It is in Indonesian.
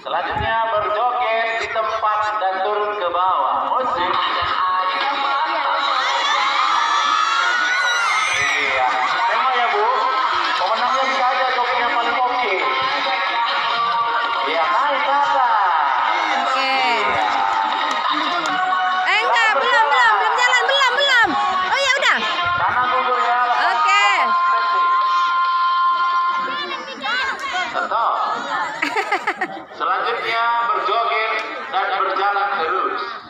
Selanjutnya berjoget di tempat dan turun ke bawah. Musik. Iya, tema ya Bu. Pemenangnya bisa aja jogetnya paling oke. Iya, naik ke atas. Oke. Enggak, belum jalan, belum. Oh ya udah. Kanan dulu ya. Oke. Stop. Selanjutnya berjoget dan berjalan terus.